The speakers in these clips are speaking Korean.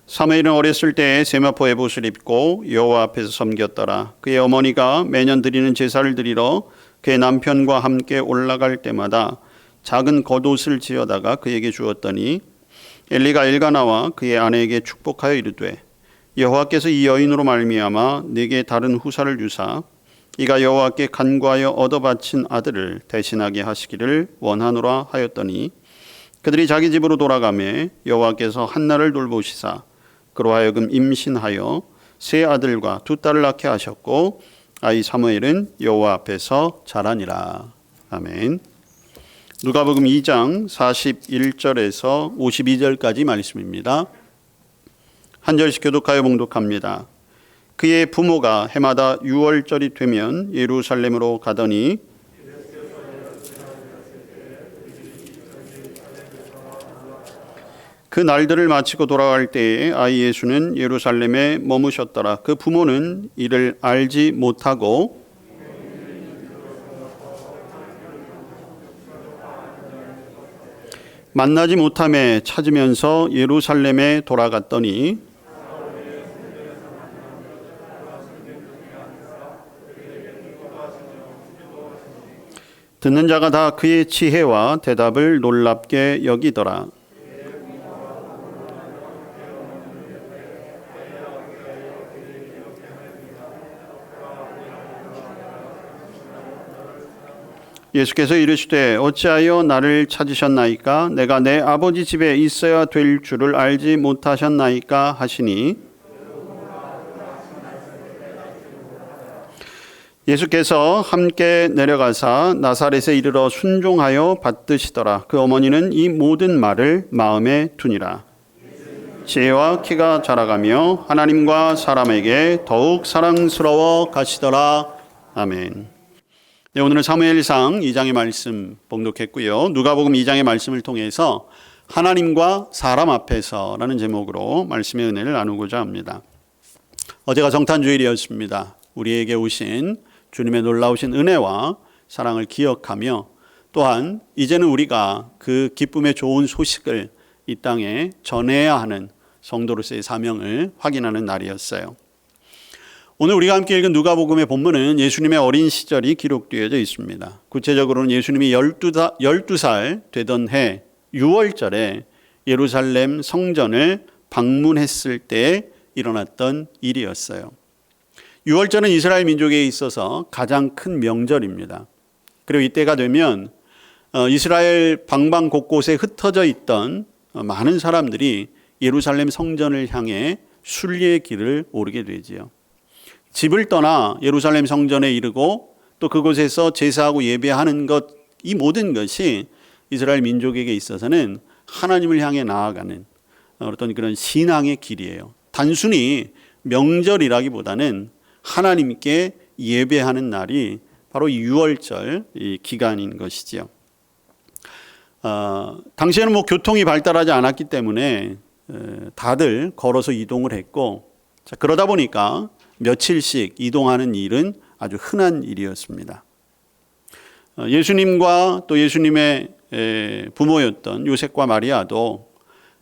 사무엘은 어렸을 때 세마포 에봇을 입고 여호와 앞에서 섬겼더라. 그의 어머니가 매년 드리는 제사를 드리러 그의 남편과 함께 올라갈 때마다 작은 겉옷을 지어다가 그에게 주었더니 엘리가 엘가나와 그의 아내에게 축복하여 이르되 여호와께서 이 여인으로 말미암아 내게 다른 후사를 주사 이가 여호와께 간구하여 얻어 바친 아들을 대신하게 하시기를 원하노라 하였더니 그들이 자기 집으로 돌아가매 여호와께서 한나를 돌보시사 그로 하여금 임신하여 세 아들과 두 딸을 낳게 하셨고 아이 사무엘은 여호와 앞에서 자라니라. 아멘. 누가복음 2장 41절에서 52절까지 말씀입니다. 한 절씩 교독하여 봉독합니다. 그의 부모가 해마다 6월절이 되면 예루살렘으로 가더니 그 날들을 마치고 돌아갈 때에 아이 예수는 예루살렘에 머무셨더라. 그 부모는 이를 알지 못하고 만나지 못함에 찾으면서 예루살렘에 돌아갔더니 듣는 자가 다 그의 지혜와 대답을 놀랍게 여기더라. 예수께서 이르시되 어찌하여 나를 찾으셨나이까? 내가 내 아버지 집에 있어야 될 줄을 알지 못하셨나이까? 하시니 예수께서 함께 내려가사 나사렛에 이르러 순종하여 받드시더라. 그 어머니는 이 모든 말을 마음에 두니라. 지혜와 키가 자라가며 하나님과 사람에게 더욱 사랑스러워 가시더라. 아멘. 네, 오늘은 사무엘상 2장의 말씀 봉독했고요. 누가복음 2장의 말씀을 통해서 하나님과 사람 앞에서라는 제목으로 말씀의 은혜를 나누고자 합니다. 어제가 성탄주일이었습니다. 우리에게 오신 주님의 놀라우신 은혜와 사랑을 기억하며 또한 이제는 우리가 그 기쁨의 좋은 소식을 이 땅에 전해야 하는 성도로서의 사명을 확인하는 날이었어요. 오늘 우리가 함께 읽은 누가복음의 본문은 예수님의 어린 시절이 기록되어져 있습니다. 구체적으로는 예수님이 12살 되던 해 6월절에 예루살렘 성전을 방문했을 때 일어났던 일이었어요. 6월절은 이스라엘 민족에 있어서 가장 큰 명절입니다. 그리고 이때가 되면 이스라엘 방방 곳곳에 흩어져 있던 많은 사람들이 예루살렘 성전을 향해 순례의 길을 오르게 되지요. 집을 떠나 예루살렘 성전에 이르고 또 그곳에서 제사하고 예배하는 것, 이 모든 것이 이스라엘 민족에게 있어서는 하나님을 향해 나아가는 어떤 그런 신앙의 길이에요. 단순히 명절이라기보다는 하나님께 예배하는 날이 바로 6월절 이 기간인 것이지요. 당시에는 교통이 발달하지 않았기 때문에 다들 걸어서 이동을 했고, 그러다 보니까 며칠씩 이동하는 일은 아주 흔한 일이었습니다. 예수님과 또 예수님의 부모였던 요셉과 마리아도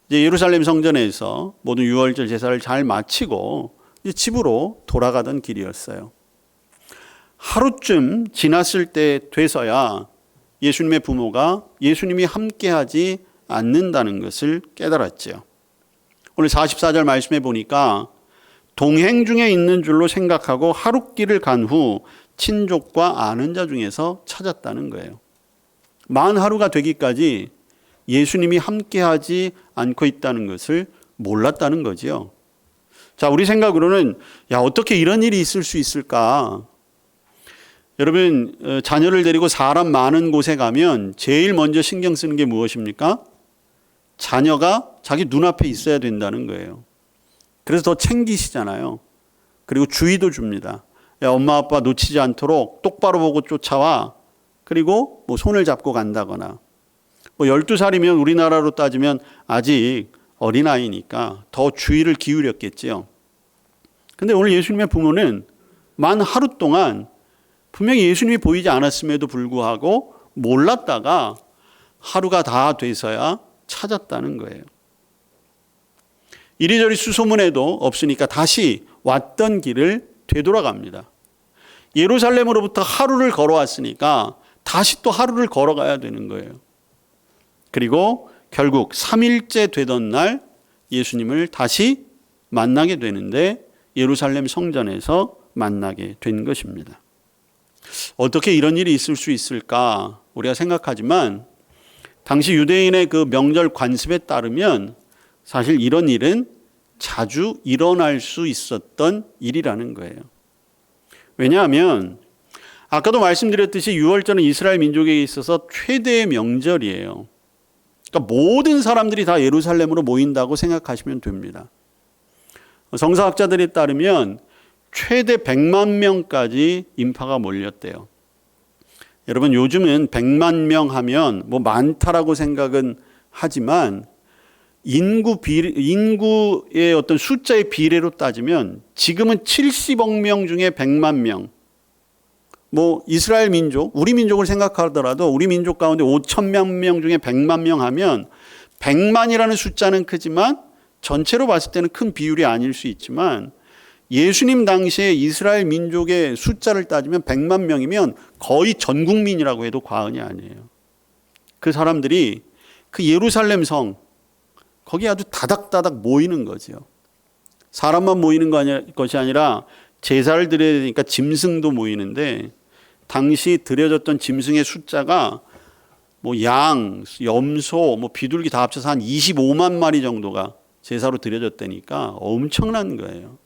이제 예루살렘 성전에서 모든 6월절 제사를 잘 마치고 이제 집으로 돌아가던 길이었어요. 하루쯤 지났을 때 돼서야 예수님의 부모가 예수님이 함께하지 않는다는 것을 깨달았죠. 오늘 44절 말씀해 보니까 동행 중에 있는 줄로 생각하고 하룻길을 간 후 친족과 아는 자 중에서 찾았다는 거예요. 만 하루가 되기까지 예수님이 함께하지 않고 있다는 것을 몰랐다는 거지요. 자, 우리 생각으로는 어떻게 이런 일이 있을 수 있을까? 여러분, 자녀를 데리고 사람 많은 곳에 가면 제일 먼저 신경 쓰는 게 무엇입니까? 자녀가 자기 눈앞에 있어야 된다는 거예요. 그래서 더 챙기시잖아요. 그리고 주의도 줍니다. 엄마 아빠 놓치지 않도록 똑바로 보고 쫓아와. 그리고 손을 잡고 간다거나. 12살이면 우리나라로 따지면 아직 어린아이니까 더 주의를 기울였겠지요. 근데 오늘 예수님의 부모는 만 하루 동안 분명히 예수님이 보이지 않았음에도 불구하고 몰랐다가 하루가 다 돼서야 찾았다는 거예요. 이리저리 수소문해도 없으니까 다시 왔던 길을 되돌아갑니다. 예루살렘으로부터 하루를 걸어왔으니까 다시 또 하루를 걸어가야 되는 거예요. 그리고 결국 3일째 되던 날 예수님을 다시 만나게 되는데 예루살렘 성전에서 만나게 된 것입니다. 어떻게 이런 일이 있을 수 있을까 우리가 생각하지만 당시 유대인의 그 명절 관습에 따르면 사실 이런 일은 자주 일어날 수 있었던 일이라는 거예요. 왜냐하면 아까도 말씀드렸듯이 유월절은 이스라엘 민족에게 있어서 최대의 명절이에요. 그러니까 모든 사람들이 다 예루살렘으로 모인다고 생각하시면 됩니다. 성서학자들에 따르면 최대 100만 명까지 인파가 몰렸대요. 여러분 요즘은 100만 명 하면 뭐 많다라고 생각은 하지만 인구의 어떤 숫자의 비례로 따지면 지금은 70억 명 중에 100만 명, 뭐 이스라엘 민족, 우리 민족을 생각하더라도 우리 민족 가운데 5천만 명 중에 100만 명 하면 100만이라는 숫자는 크지만 전체로 봤을 때는 큰 비율이 아닐 수 있지만 예수님 당시에 이스라엘 민족의 숫자를 따지면 100만 명이면 거의 전 국민이라고 해도 과언이 아니에요. 그 사람들이 그 예루살렘 성 거기 아주 다닥다닥 모이는 거죠. 사람만 모이는 것이 아니라 제사를 드려야 되니까 짐승도 모이는데 당시 드려졌던 짐승의 숫자가 뭐 양, 염소, 뭐 비둘기 다 합쳐서 한 25만 마리 정도가 제사로 드려졌다니까 엄청난 거예요.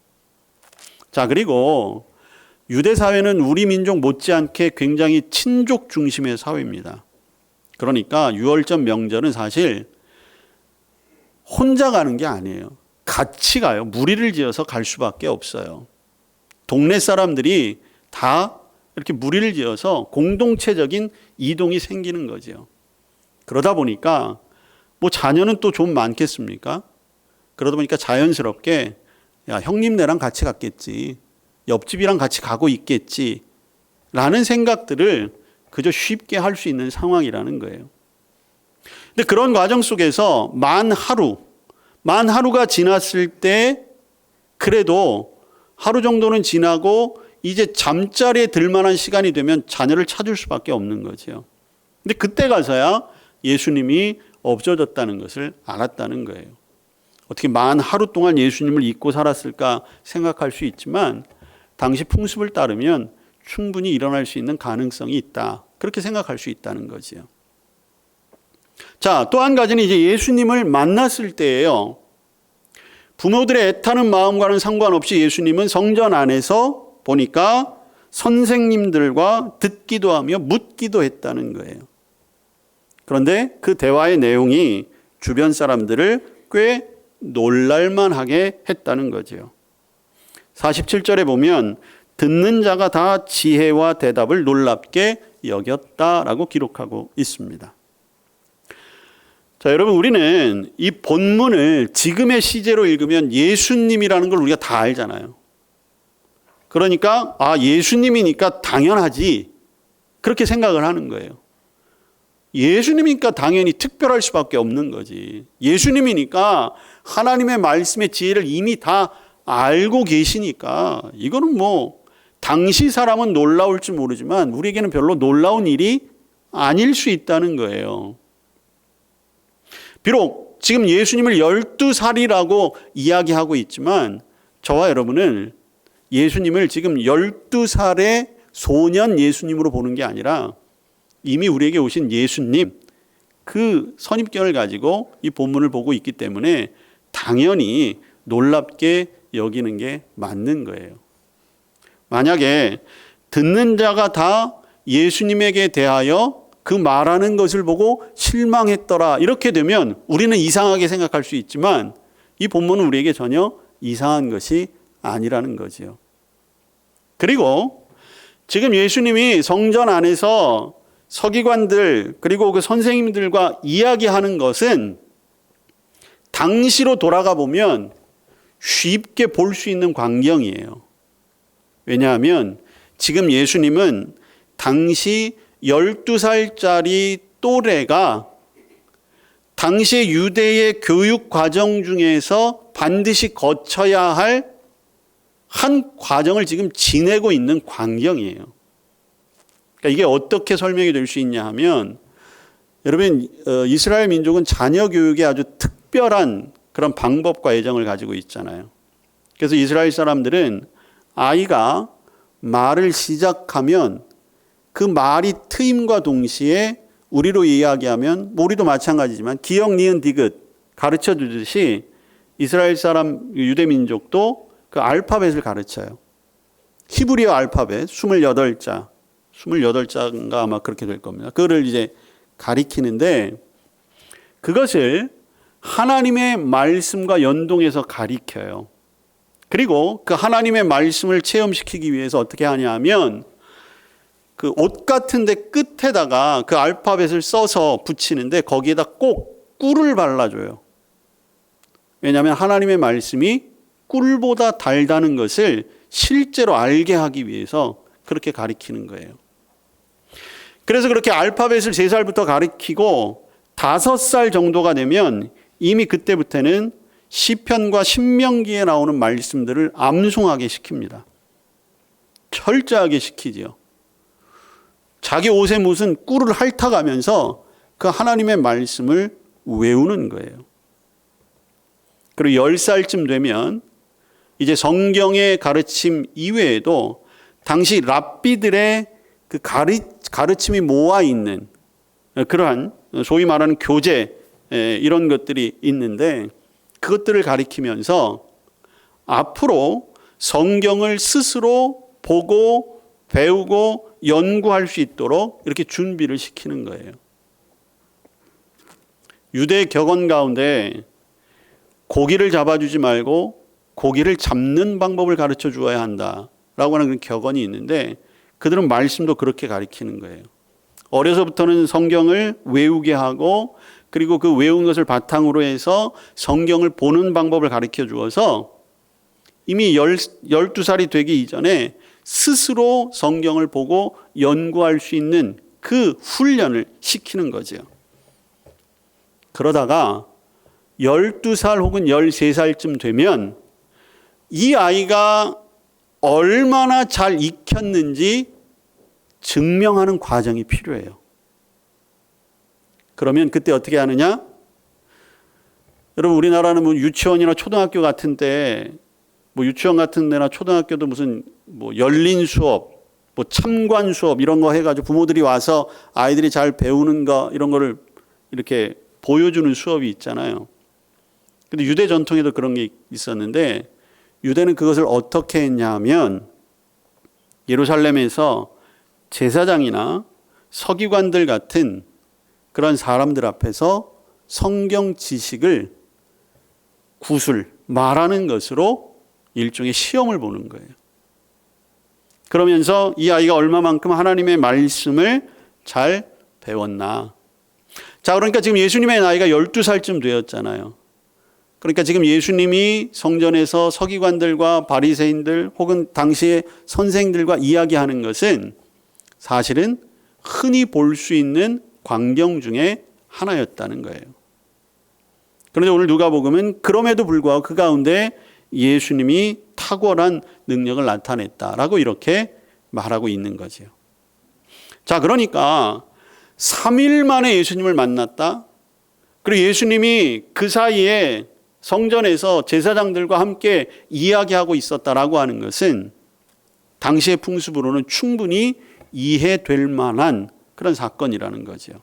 자, 그리고 유대 사회는 우리 민족 못지않게 굉장히 친족 중심의 사회입니다. 그러니까 유월절 명절은 사실 혼자 가는 게 아니에요. 같이 가요. 무리를 지어서 갈 수밖에 없어요. 동네 사람들이 다 이렇게 무리를 지어서 공동체적인 이동이 생기는 거죠. 그러다 보니까 뭐 자녀는 또 좀 많겠습니까? 그러다 보니까 자연스럽게 야, 형님네랑 같이 갔겠지. 옆집이랑 같이 가고 있겠지. 라는 생각들을 그저 쉽게 할 수 있는 상황이라는 거예요. 근데 그런 과정 속에서 만 하루가 지났을 때 그래도 하루 정도는 지나고 이제 잠자리에 들 만한 시간이 되면 자녀를 찾을 수밖에 없는 거죠. 근데 그때 가서야 예수님이 없어졌다는 것을 알았다는 거예요. 어떻게 만 하루 동안 예수님을 잊고 살았을까 생각할 수 있지만 당시 풍습을 따르면 충분히 일어날 수 있는 가능성이 있다. 그렇게 생각할 수 있다는 거죠. 자, 또 한 가지는 이제 예수님을 만났을 때예요. 부모들의 애타는 마음과는 상관없이 예수님은 성전 안에서 보니까 선생님들과 듣기도 하며 묻기도 했다는 거예요. 그런데 그 대화의 내용이 주변 사람들을 꽤 놀랄만하게 했다는 거죠. 47절에 보면 듣는 자가 다 지혜와 대답을 놀랍게 여겼다라고 기록하고 있습니다. 자, 여러분 우리는 이 본문을 지금의 시제로 읽으면 예수님이라는 걸 우리가 다 알잖아요. 그러니까 예수님이니까 당연하지 그렇게 생각을 하는 거예요. 예수님이니까 당연히 특별할 수밖에 없는 거지. 예수님이니까 하나님의 말씀의 지혜를 이미 다 알고 계시니까 이거는 뭐 당시 사람은 놀라울지 모르지만 우리에게는 별로 놀라운 일이 아닐 수 있다는 거예요. 비록 지금 예수님을 12살이라고 이야기하고 있지만 저와 여러분은 예수님을 지금 12살의 소년 예수님으로 보는 게 아니라 이미 우리에게 오신 예수님 그 선입견을 가지고 이 본문을 보고 있기 때문에 당연히 놀랍게 여기는 게 맞는 거예요. 만약에 듣는 자가 다 예수님에게 대하여 그 말하는 것을 보고 실망했더라 이렇게 되면 우리는 이상하게 생각할 수 있지만 이 본문은 우리에게 전혀 이상한 것이 아니라는 거지요. 그리고 지금 예수님이 성전 안에서 서기관들 그리고 그 선생님들과 이야기하는 것은 당시로 돌아가 보면 쉽게 볼 수 있는 광경이에요. 왜냐하면 지금 예수님은 당시 12살짜리 또래가 당시의 유대의 교육 과정 중에서 반드시 거쳐야 할 한 과정을 지금 지내고 있는 광경이에요. 그러니까 이게 어떻게 설명이 될 수 있냐 하면, 여러분, 이스라엘 민족은 자녀 교육에 아주 특별한 그런 방법과 애정을 가지고 있잖아요. 그래서 이스라엘 사람들은 아이가 말을 시작하면 그 말이 트임과 동시에 우리로 이야기하면, 우리도 마찬가지지만 기역, 니은, 디귿 가르쳐 주듯이 이스라엘 사람, 유대 민족도 그 알파벳을 가르쳐요. 히브리어 알파벳 28자, 28자인가 아마 그렇게 될 겁니다. 그거를 이제 가리키는데, 그것을 하나님의 말씀과 연동해서 가리켜요. 그리고 그 하나님의 말씀을 체험시키기 위해서 어떻게 하냐 하면, 그 옷 같은 데 끝에다가 그 알파벳을 써서 붙이는데 거기에다 꼭 꿀을 발라줘요. 왜냐하면 하나님의 말씀이 꿀보다 달다는 것을 실제로 알게 하기 위해서 그렇게 가리키는 거예요. 그래서 그렇게 알파벳을 3살부터 가리키고 5살 정도가 되면 이미 그때부터는 시편과 신명기에 나오는 말씀들을 암송하게 시킵니다. 철저하게 시키지요. 자기 옷에 무슨 꿀을 핥아가면서 그 하나님의 말씀을 외우는 거예요. 그리고 10살쯤 되면 이제 성경의 가르침 이외에도 당시 랍비들의 그 가르침이 모아 있는 그러한 소위 말하는 교재, 이런 것들이 있는데, 그것들을 가리키면서 앞으로 성경을 스스로 보고 배우고 연구할 수 있도록 이렇게 준비를 시키는 거예요. 유대 격언 가운데 고기를 잡아주지 말고 고기를 잡는 방법을 가르쳐 주어야 한다라고 하는 그런 격언이 있는데, 그들은 말씀도 그렇게 가리키는 거예요. 어려서부터는 성경을 외우게 하고, 그리고 그 외운 것을 바탕으로 해서 성경을 보는 방법을 가르쳐 주어서 이미 12살이 되기 이전에 스스로 성경을 보고 연구할 수 있는 그 훈련을 시키는 거죠. 그러다가 12살 혹은 13살쯤 되면 이 아이가 얼마나 잘 익혔는지 증명하는 과정이 필요해요. 그러면 그때 어떻게 하느냐? 여러분, 우리나라는 뭐 유치원이나 초등학교 같은 때, 뭐 유치원 같은 데나 초등학교도 무슨 뭐 열린 수업, 뭐 참관 수업 이런 거 해가지고 부모들이 와서 아이들이 잘 배우는 거 이런 거를 이렇게 보여주는 수업이 있잖아요. 근데 유대 전통에도 그런 게 있었는데, 유대는 그것을 어떻게 했냐 하면 예루살렘에서 제사장이나 서기관들 같은 그런 사람들 앞에서 성경 지식을 말하는 것으로 일종의 시험을 보는 거예요. 그러면서 이 아이가 얼마만큼 하나님의 말씀을 잘 배웠나. 자, 그러니까 지금 예수님의 나이가 12살쯤 되었잖아요. 그러니까 지금 예수님이 성전에서 서기관들과 바리새인들 혹은 당시의 선생들과 이야기하는 것은 사실은 흔히 볼 수 있는 광경 중에 하나였다는 거예요. 그런데 오늘 누가복음은 그럼에도 불구하고 그 가운데 예수님이 탁월한 능력을 나타냈다라고 이렇게 말하고 있는 거죠. 자, 그러니까 3일 만에 예수님을 만났다. 그리고 예수님이 그 사이에 성전에서 제사장들과 함께 이야기하고 있었다라고 하는 것은 당시의 풍습으로는 충분히 이해될 만한 그런 사건이라는 거죠.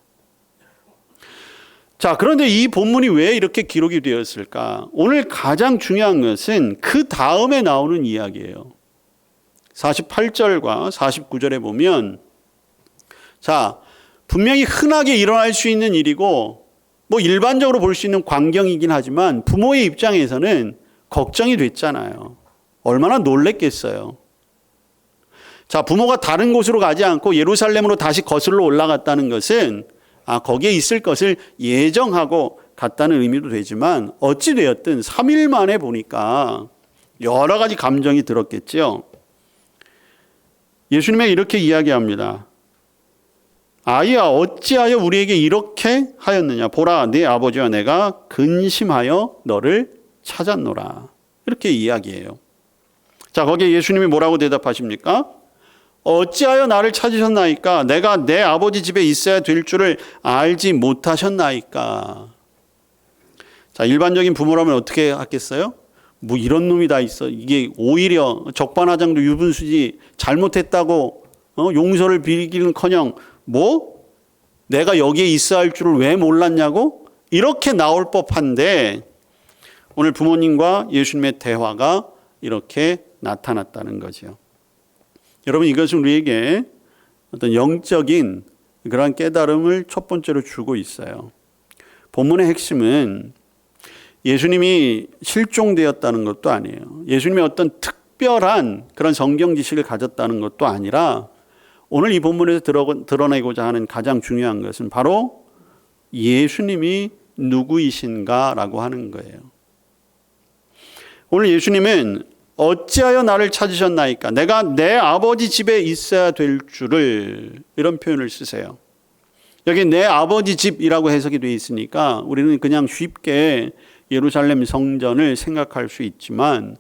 자, 그런데 이 본문이 왜 이렇게 기록이 되었을까? 오늘 가장 중요한 것은 그 다음에 나오는 이야기예요. 48절과 49절에 보면, 자, 분명히 흔하게 일어날 수 있는 일이고 뭐 일반적으로 볼 수 있는 광경이긴 하지만 부모의 입장에서는 걱정이 됐잖아요. 얼마나 놀랬겠어요. 자, 부모가 다른 곳으로 가지 않고 예루살렘으로 다시 거슬러 올라갔다는 것은 거기에 있을 것을 예정하고 갔다는 의미도 되지만 어찌 되었든 3일 만에 보니까 여러 가지 감정이 들었겠죠. 예수님이 이렇게 이야기합니다. 아이야, 어찌하여 우리에게 이렇게 하였느냐. 보라, 네 아버지와 내가 근심하여 너를 찾았노라. 이렇게 이야기해요. 자, 거기에 예수님이 뭐라고 대답하십니까? 어찌하여 나를 찾으셨나이까? 내가 내 아버지 집에 있어야 될 줄을 알지 못하셨나이까? 자, 일반적인 부모라면 어떻게 하겠어요? 뭐 이런 놈이 다 있어. 이게 오히려 적반하장도 유분수지, 잘못했다고 용서를 빌기는커녕 뭐 내가 여기에 있어야 할 줄을 왜 몰랐냐고? 이렇게 나올 법한데 오늘 부모님과 예수님의 대화가 이렇게 나타났다는 거죠. 여러분, 이것은 우리에게 어떤 영적인 그러한 깨달음을 첫 번째로 주고 있어요. 본문의 핵심은 예수님이 실종되었다는 것도 아니에요. 예수님이 어떤 특별한 그런 성경 지식을 가졌다는 것도 아니라 오늘 이 본문에서 드러내고자 하는 가장 중요한 것은 바로 예수님이 누구이신가라고 하는 거예요. 오늘 예수님은 어찌하여 나를 찾으셨나이까? 내가 내 아버지 집에 있어야 될 줄을, 이런 표현을 쓰세요. 여기 내 아버지 집이라고 해석이 되어 있으니까 우리는 그냥 쉽게 예루살렘 성전을 생각할 수 있지만,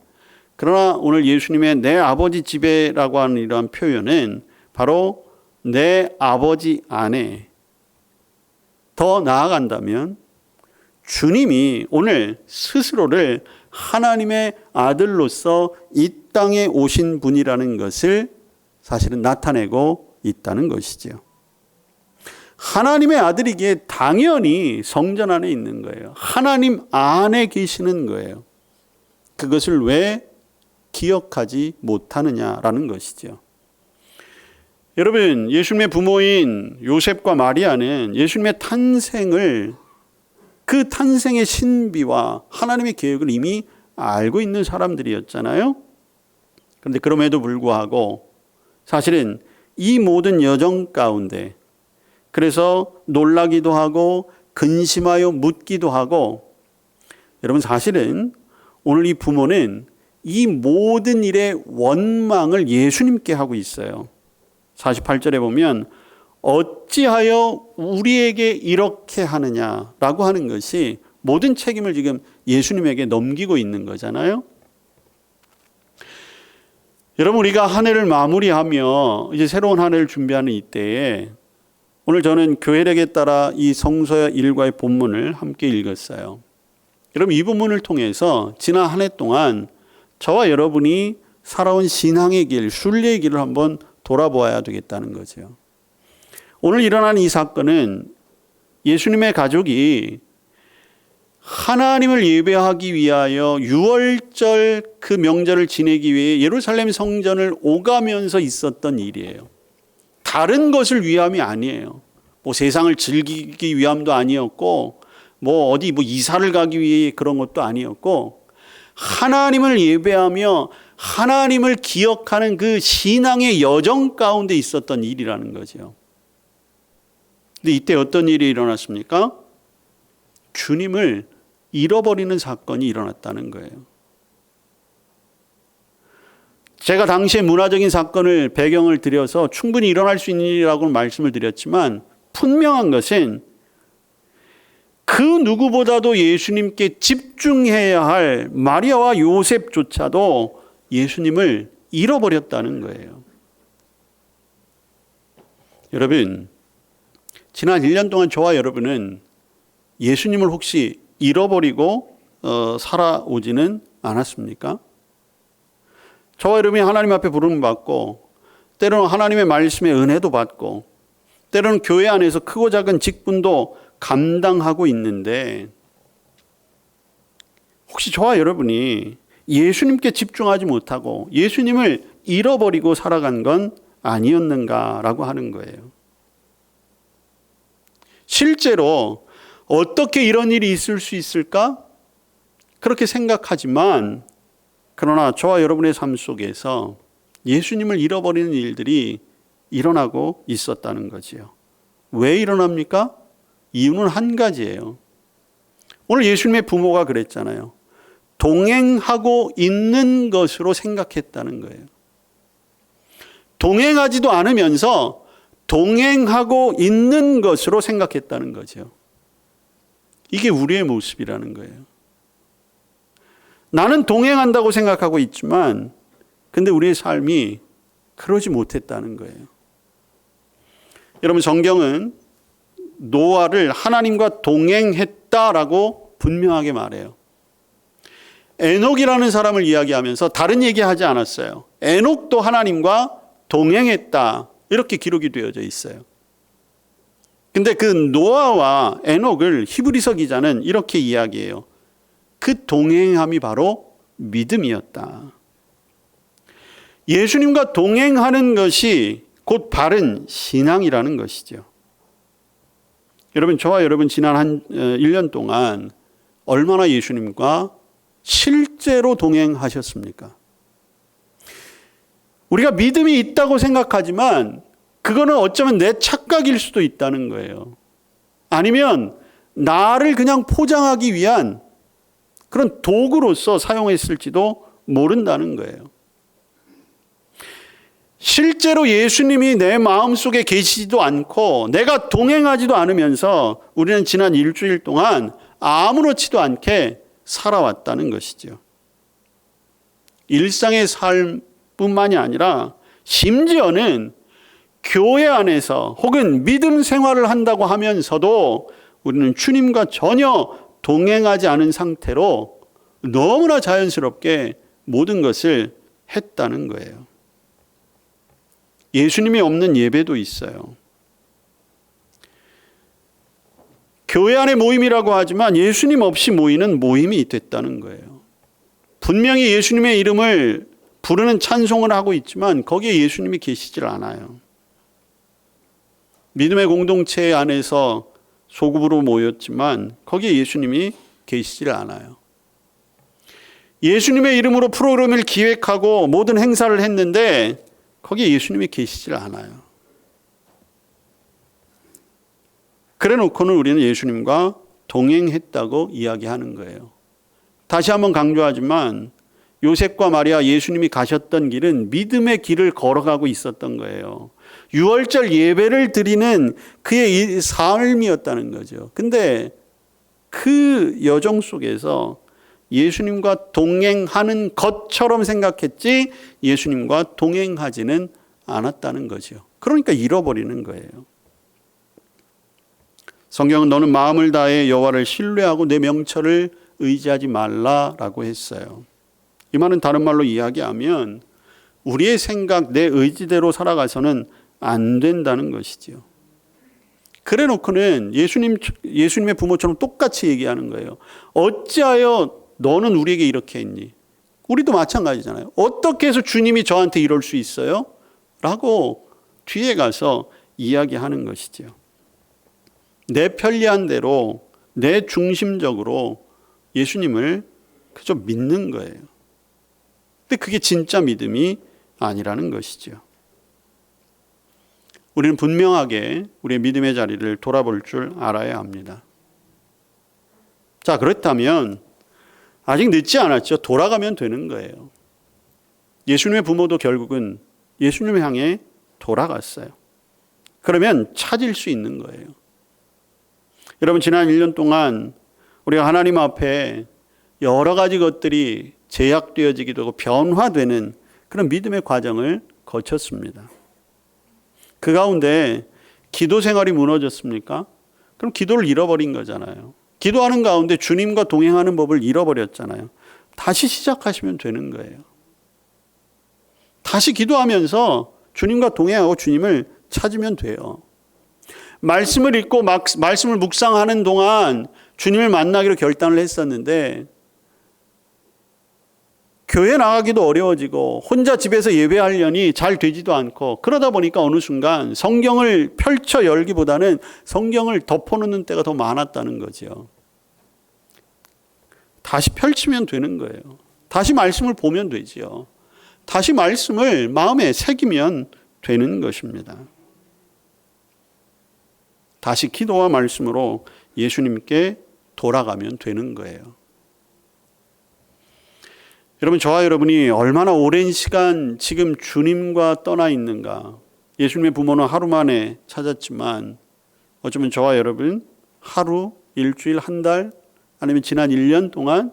그러나 오늘 예수님의 내 아버지 집에라고 하는 이러한 표현은 바로 내 아버지 안에, 더 나아간다면 주님이 오늘 스스로를 하나님의 아들로서 이 땅에 오신 분이라는 것을 사실은 나타내고 있다는 것이죠. 하나님의 아들이기에 당연히 성전 안에 있는 거예요. 하나님 안에 계시는 거예요. 그것을 왜 기억하지 못하느냐라는 것이죠. 여러분, 예수님의 부모인 요셉과 마리아는 예수님의 탄생을, 그 탄생의 신비와 하나님의 계획을 이미 알고 있는 사람들이었잖아요. 그런데 그럼에도 불구하고 사실은 이 모든 여정 가운데, 그래서 놀라기도 하고 근심하여 묻기도 하고, 여러분 사실은 오늘 이 부모는 이 모든 일의 원망을 예수님께 하고 있어요. 48절에 보면 어찌하여 우리에게 이렇게 하느냐라고 하는 것이 모든 책임을 지금 예수님에게 넘기고 있는 거잖아요. 여러분, 우리가 한 해를 마무리하며 이제 새로운 한 해를 준비하는 이때에 오늘 저는 교회력에 따라 이 성서의 일과의 본문을 함께 읽었어요. 여러분, 이 본문을 통해서 지난 한 해 동안 저와 여러분이 살아온 신앙의 길, 순례의 길을 한번 돌아보아야 되겠다는 거죠. 오늘 일어난 이 사건은 예수님의 가족이 하나님을 예배하기 위하여 유월절 그 명절을 지내기 위해 예루살렘 성전을 오가면서 있었던 일이에요. 다른 것을 위함이 아니에요. 뭐 세상을 즐기기 위함도 아니었고, 뭐 어디 뭐 이사를 가기 위해 그런 것도 아니었고, 하나님을 예배하며 하나님을 기억하는 그 신앙의 여정 가운데 있었던 일이라는 거죠. 근데 이때 어떤 일이 일어났습니까? 주님을 잃어버리는 사건이 일어났다는 거예요. 제가 당시에 문화적인 사건을 배경을 들여서 충분히 일어날 수 있는 일이라고 말씀을 드렸지만, 분명한 것은 그 누구보다도 예수님께 집중해야 할 마리아와 요셉조차도 예수님을 잃어버렸다는 거예요. 여러분, 지난 1년 동안 저와 여러분은 예수님을 혹시 잃어버리고 살아오지는 않았습니까? 저와 여러분이 하나님 앞에 부름을 받고, 때로는 하나님의 말씀의 은혜도 받고, 때로는 교회 안에서 크고 작은 직분도 감당하고 있는데, 혹시 저와 여러분이 예수님께 집중하지 못하고 예수님을 잃어버리고 살아간 건 아니었는가라고 하는 거예요. 실제로 어떻게 이런 일이 있을 수 있을까? 그렇게 생각하지만, 그러나 저와 여러분의 삶 속에서 예수님을 잃어버리는 일들이 일어나고 있었다는 거지요. 왜 일어납니까? 이유는 한 가지예요. 오늘 예수님의 부모가 그랬잖아요. 동행하고 있는 것으로 생각했다는 거예요. 동행하지도 않으면서 동행하고 있는 것으로 생각했다는 거죠. 이게 우리의 모습이라는 거예요. 나는 동행한다고 생각하고 있지만 근데 우리의 삶이 그러지 못했다는 거예요. 여러분, 성경은 노아를 하나님과 동행했다라고 분명하게 말해요. 에녹이라는 사람을 이야기하면서 다른 얘기하지 않았어요. 에녹도 하나님과 동행했다, 이렇게 기록이 되어져 있어요. 근데 그 노아와 에녹을 히브리서 기자는 이렇게 이야기해요. 그 동행함이 바로 믿음이었다. 예수님과 동행하는 것이 곧 바른 신앙이라는 것이죠. 여러분, 저와 여러분 지난 1년 동안 얼마나 예수님과 실제로 동행하셨습니까? 우리가 믿음이 있다고 생각하지만 그거는 어쩌면 내 착각일 수도 있다는 거예요. 아니면 나를 그냥 포장하기 위한 그런 도구로서 사용했을지도 모른다는 거예요. 실제로 예수님이 내 마음속에 계시지도 않고 내가 동행하지도 않으면서 우리는 지난 일주일 동안 아무렇지도 않게 살아왔다는 것이죠. 일상의 삶뿐만이 아니라 심지어는 교회 안에서 혹은 믿음 생활을 한다고 하면서도 우리는 주님과 전혀 동행하지 않은 상태로 너무나 자연스럽게 모든 것을 했다는 거예요. 예수님이 없는 예배도 있어요. 교회 안의 모임이라고 하지만 예수님 없이 모이는 모임이 됐다는 거예요. 분명히 예수님의 이름을 부르는 찬송을 하고 있지만 거기에 예수님이 계시질 않아요. 믿음의 공동체 안에서 소급으로 모였지만 거기에 예수님이 계시질 않아요. 예수님의 이름으로 프로그램을 기획하고 모든 행사를 했는데 거기에 예수님이 계시질 않아요. 그래 놓고는 우리는 예수님과 동행했다고 이야기하는 거예요. 다시 한번 강조하지만 요셉과 마리아, 예수님이 가셨던 길은 믿음의 길을 걸어가고 있었던 거예요. 유월절 예배를 드리는 그의 삶이었다는 거죠. 근데 그 여정 속에서 예수님과 동행하는 것처럼 생각했지 예수님과 동행하지는 않았다는 거죠. 그러니까 잃어버리는 거예요. 성경은 너는 마음을 다해 여호와를 신뢰하고 내 명철을 의지하지 말라라고 했어요. 이 말은 다른 말로 이야기하면 우리의 생각, 내 의지대로 살아가서는 안 된다는 것이죠. 그래 놓고는 예수님의 부모처럼 똑같이 얘기하는 거예요. 어찌하여 너는 우리에게 이렇게 했니? 우리도 마찬가지잖아요. 어떻게 해서 주님이 저한테 이럴 수 있어요? 라고 뒤에 가서 이야기하는 것이죠. 내 편리한 대로 내 중심적으로 예수님을 그저 믿는 거예요. 근데 그게 진짜 믿음이 아니라는 것이죠. 우리는 분명하게 우리의 믿음의 자리를 돌아볼 줄 알아야 합니다. 자, 그렇다면 아직 늦지 않았죠. 돌아가면 되는 거예요. 예수님의 부모도 결국은 예수님을 향해 돌아갔어요. 그러면 찾을 수 있는 거예요. 여러분, 지난 1년 동안 우리가 하나님 앞에 여러 가지 것들이 제약되어지기도 하고 변화되는 그런 믿음의 과정을 거쳤습니다. 그 가운데 기도 생활이 무너졌습니까? 그럼 기도를 잃어버린 거잖아요. 기도하는 가운데 주님과 동행하는 법을 잃어버렸잖아요. 다시 시작하시면 되는 거예요. 다시 기도하면서 주님과 동행하고 주님을 찾으면 돼요. 말씀을 읽고 말씀을 묵상하는 동안 주님을 만나기로 결단을 했었는데 교회 나가기도 어려워지고 혼자 집에서 예배하려니 잘 되지도 않고 그러다 보니까 어느 순간 성경을 펼쳐 열기보다는 성경을 덮어놓는 때가 더 많았다는 거죠. 다시 펼치면 되는 거예요. 다시 말씀을 보면 되지요. 다시 말씀을 마음에 새기면 되는 것입니다. 다시 기도와 말씀으로 예수님께 돌아가면 되는 거예요. 여러분, 저와 여러분이 얼마나 오랜 시간 지금 주님과 떠나 있는가. 예수님의 부모는 하루 만에 찾았지만 어쩌면 저와 여러분 하루, 일주일, 한 달, 아니면 지난 1년 동안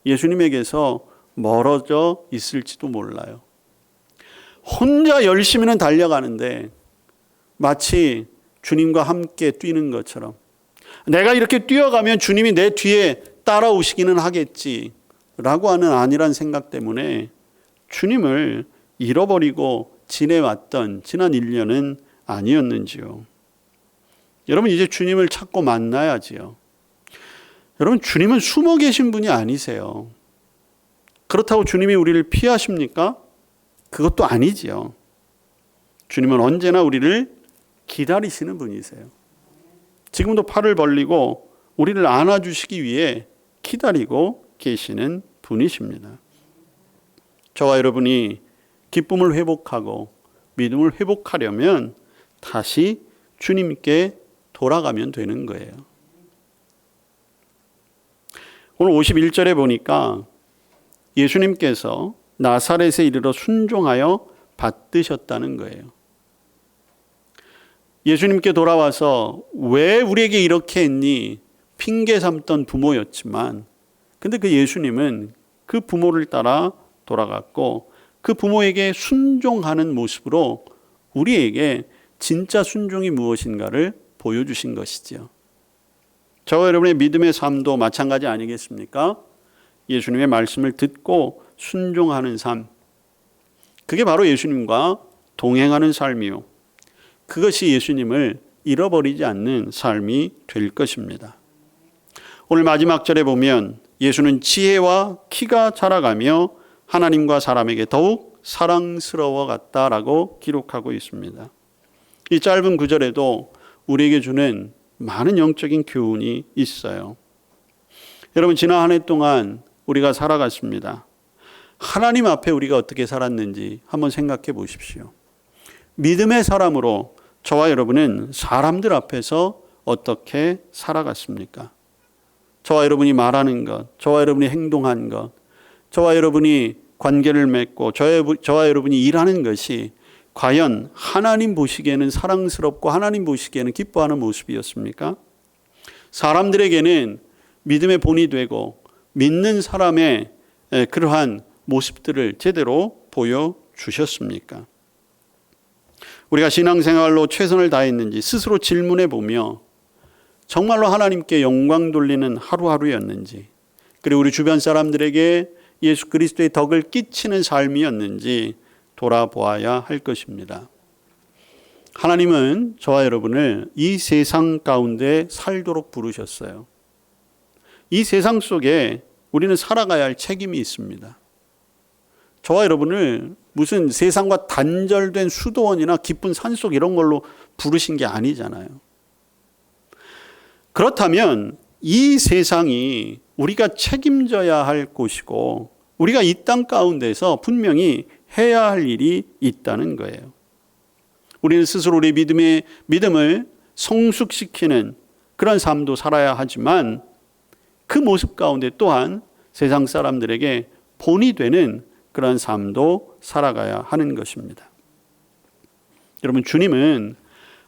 예수님에게서 멀어져 있을지도 몰라요. 혼자 열심히는 달려가는데 마치 주님과 함께 뛰는 것처럼 내가 이렇게 뛰어가면 주님이 내 뒤에 따라오시기는 하겠지라고 하는 안일한 생각 때문에 주님을 잃어버리고 지내왔던 지난 1년은 아니었는지요. 여러분 이제 주님을 찾고 만나야지요. 여러분 주님은 숨어 계신 분이 아니세요. 그렇다고 주님이 우리를 피하십니까? 그것도 아니지요. 주님은 언제나 우리를 기다리시는 분이세요. 지금도 팔을 벌리고 우리를 안아주시기 위해 기다리고 계시는 분이십니다. 저와 여러분이 기쁨을 회복하고 믿음을 회복하려면 다시 주님께 돌아가면 되는 거예요. 오늘 51절에 보니까 예수님께서 나사렛에 이르러 순종하여 받드셨다는 거예요. 예수님께 돌아와서 왜 우리에게 이렇게 했니? 핑계 삼던 부모였지만 근데 그 예수님은 그 부모를 따라 돌아갔고 그 부모에게 순종하는 모습으로 우리에게 진짜 순종이 무엇인가를 보여주신 것이죠. 저와 여러분의 믿음의 삶도 마찬가지 아니겠습니까? 예수님의 말씀을 듣고 순종하는 삶. 그게 바로 예수님과 동행하는 삶이요. 그것이 예수님을 잃어버리지 않는 삶이 될 것입니다. 오늘 마지막 절에 보면 예수는 지혜와 키가 자라가며 하나님과 사람에게 더욱 사랑스러워 갔다라고 기록하고 있습니다. 이 짧은 구절에도 우리에게 주는 많은 영적인 교훈이 있어요. 여러분 지난 한 해 동안 우리가 살아갔습니다. 하나님 앞에 우리가 어떻게 살았는지 한번 생각해 보십시오. 믿음의 사람으로 저와 여러분은 사람들 앞에서 어떻게 살아갔습니까? 저와 여러분이 말하는 것, 저와 여러분이 행동한 것, 저와 여러분이 관계를 맺고 저와 여러분이 일하는 것이 과연 하나님 보시기에는 사랑스럽고 하나님 보시기에는 기뻐하는 모습이었습니까? 사람들에게는 믿음의 본이 되고 믿는 사람의 그러한 모습들을 제대로 보여주셨습니까? 우리가 신앙생활로 최선을 다했는지 스스로 질문해 보며 정말로 하나님께 영광 돌리는 하루하루였는지, 그리고 우리 주변 사람들에게 예수 그리스도의 덕을 끼치는 삶이었는지 돌아보아야 할 것입니다. 하나님은 저와 여러분을 이 세상 가운데 살도록 부르셨어요. 이 세상 속에 우리는 살아가야 할 책임이 있습니다. 저와 여러분을 무슨 세상과 단절된 수도원이나 깊은 산속 이런 걸로 부르신 게 아니잖아요. 그렇다면 이 세상이 우리가 책임져야 할 곳이고 우리가 이 땅 가운데서 분명히 해야 할 일이 있다는 거예요. 우리는 스스로 우리 믿음을 성숙시키는 그런 삶도 살아야 하지만 그 모습 가운데 또한 세상 사람들에게 본이 되는 그런 삶도 살아가야 하는 것입니다. 여러분 주님은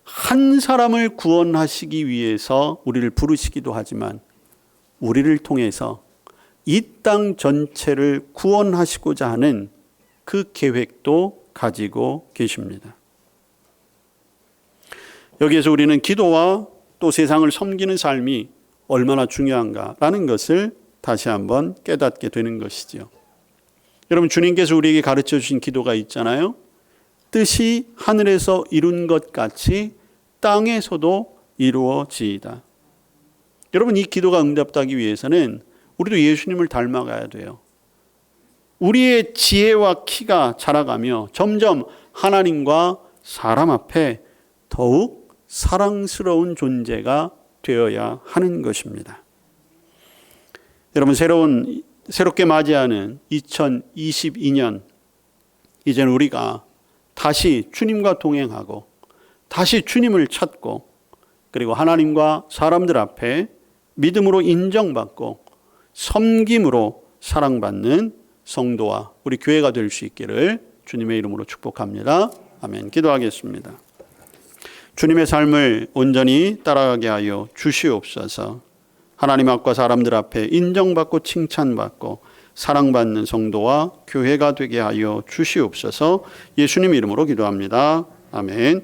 한 사람을 구원하시기 위해서 우리를 부르시기도 하지만 우리를 통해서 이 땅 전체를 구원하시고자 하는 그 계획도 가지고 계십니다. 여기에서 우리는 기도와 또 세상을 섬기는 삶이 얼마나 중요한가라는 것을 다시 한번 깨닫게 되는 것이죠. 여러분 주님께서 우리에게 가르쳐 주신 기도가 있잖아요. 뜻이 하늘에서 이룬 것 같이 땅에서도 이루어지이다. 여러분 이 기도가 응답되기 위해서는 우리도 예수님을 닮아가야 돼요. 우리의 지혜와 키가 자라가며 점점 하나님과 사람 앞에 더욱 사랑스러운 존재가 되어야 하는 것입니다. 여러분 새롭게 맞이하는 2022년 이제는 우리가 다시 주님과 동행하고 다시 주님을 찾고 그리고 하나님과 사람들 앞에 믿음으로 인정받고 섬김으로 사랑받는 성도와 우리 교회가 될 수 있기를 주님의 이름으로 축복합니다. 아멘. 기도하겠습니다. 주님의 삶을 온전히 따라가게 하여 주시옵소서. 하나님 앞과 사람들 앞에 인정받고 칭찬받고 사랑받는 성도와 교회가 되게 하여 주시옵소서. 예수님 이름으로 기도합니다. 아멘.